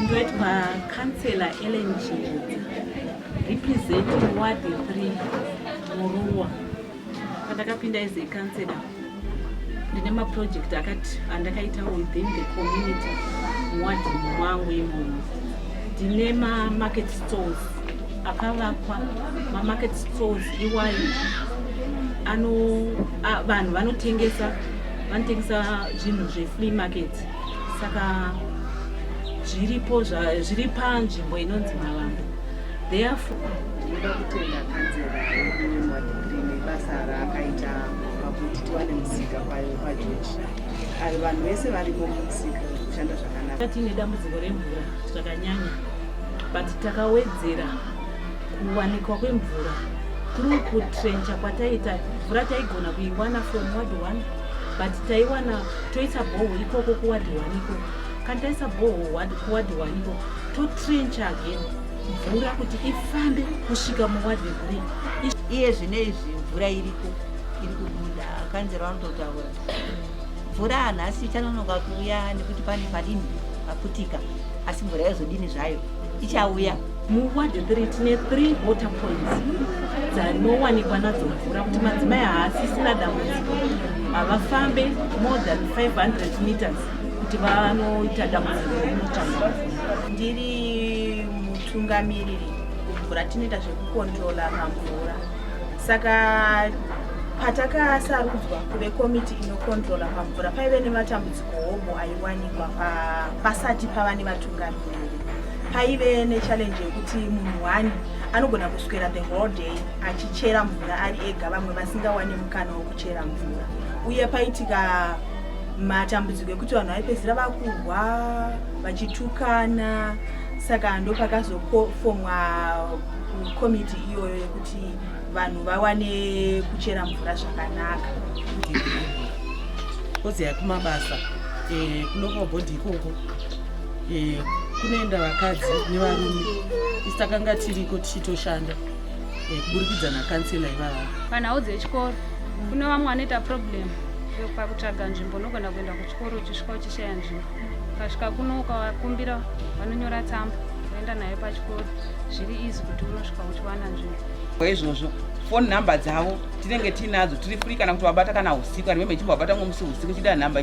Ndinoitwa Councillor Ellen Chingodza, representing Ward 3 Ruwa. Pandakapinda as a councillor, ndine maproject akati andakaita within the community Ward mwangu imomo. Ndine market stores akavakwa, market stores iwayo vanhu vanotengesa zvinhu zvefree market. Saka zviri panzvimbo inonzi Mhare. Therefore ndinoda kutenda kanzera Ward 3 nebasa raakaita pakuti tiwane musika pajechi. Vanhu vese varipo mumusika kushanda zvakanaka. Tine dambudziko remvura zvakanyanya, but takawedzera kuwanikwa kwemvura through kutrencha kwataita. Mvura taigona kuiwana from Ward 1, but taiwana toisa boho ikoko kuWard 1 iko. Kana taisa boho kuWard 1 iko, totrencha again mvura kuti ifambe kusvika muWard 3. Iye zvinezvi mvura iri kubuda, kanzera vanototaura mvura nhasi ichanonoka kuuya nekuti pane padini paputika, asi mvura yazodini zvayo ichauya. MuWard 3 tine 3 water points dzanowanikwa nadzo mvura, kuti madzimai haasisina dambudziko havafambe more than 500 meters kuti vanoita dambudziko rekutsvaka. Ndiri mutungamiriri kumvura, tinoita zvekukontrola pamvura. Saka patakasarudzwa kuve komiti inokontrola pamvura, paive nematambudziko homo aiwanikwa pasati pava nevatungamiriri. Paive nechallenge yekuti munhu wani anogona kuswera the whole day achichera mvura ari ega, vamwe vasingawani mukana wokuchera mvura. Uye paitika matambudziko ekuti vanhu vaipedzisira vakurwa vachitukana. Saka ndopakazofomwa komiti iyoyo yekuti vanhu vawane kuchera mvura zvakanaka. Koziya kumabasa kunova bhodhi ikoko kunoenda vakadzi nevarume. Isi takanga tiriko tichitoshanda kuburikidza nakansela ivava. Panhau dzechikoro kune vamwe vanoita problem pakutsvaga nzvimbo, unogona kuenda kuchikoro uchisvika uchishaya nzvimbo. Ukasvika kuno ukavakumbira vanonyora tsamba voenda nayo pachikoro, zviri easy kuti unosvika uchiwana nzvimbo. Izvozvo phone number dzavo tinenge tinadzo, tiri free kana kuti wabata kana usiku, kana meme chimbabata mumusi usiku chida namba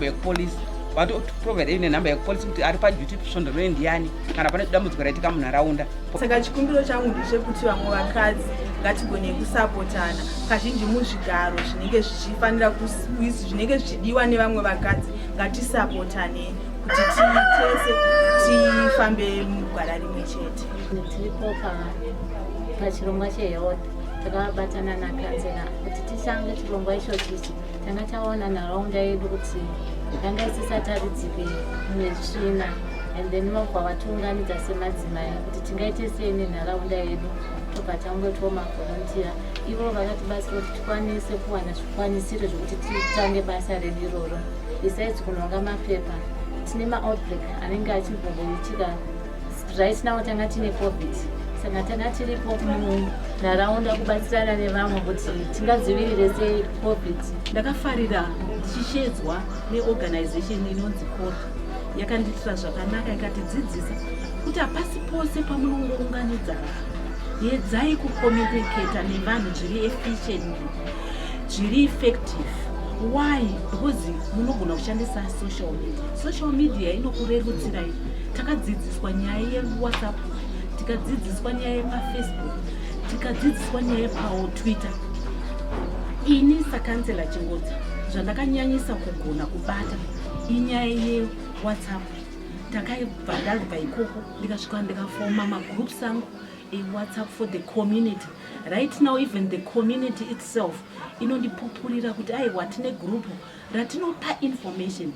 yekupolisi, watoprovide ine namba yekupolisi kuti ari paduty svondorweni ndiani kana pane dambudziko raitika munharaunda. Saka chikumbiro changu ndechekuti vamwe vakadzi ngatigone kusapotana kazhinji muzvigaro zvinenge zvichifanira zvinenge zvichidiwa nevamwe vakadzi. Ngatisapotane kuti tese tifambe mugwara rimwe chete. Tiripo pachirongwa chehealth takabatana nakanzera kuti tisange chirongwa ichochichi. Tanga taona nharaunda yedu kuti yakanga isisataridzike nezvina, and then vabva vatiunganidza semadzimai kuti tingaite sei nenharaunda yedu. Tobva tangotiwo mavolontiya ivo vakatibatsira kuti tikwanise kuwana zvikwanisiro zvokuti titange basa redu iroro. Besides kunonga mapepa, tine maoutbreak anenge achimbongoitika. Right now tanga tine COVID, saka tanga tiripo munharaunda kubatsirana nevamwe kuti tingadzivirire sei COVID. Ndakafarira ndichishedzwa neorganization inonzi fore. Yakandiitira zvakanaka, ikatidzidzisa kuti hapasi pose pamunongounganidza vanhu, edzai kucommunicata nevanhu zviri efficient, zviri effective. Why? Because munogona kushandisa social media. Social media inokurerutsirai. Takadzidziswa nyaya yeWhatsApp, tikadzidziswa nyaya yepafacebook, tikadzidziswa nyaya yepaTwitter. Ini saCouncillor Chingodza zvandakanyanyisa kugona kubata inyaya yeWhatsApp. Takaibva ndabva ikoko ndikasvika ndikafoma magroups angu eWhatsApp for the community. Right now even the community itself inondipupurira kuti aiwa tine group ratinopa information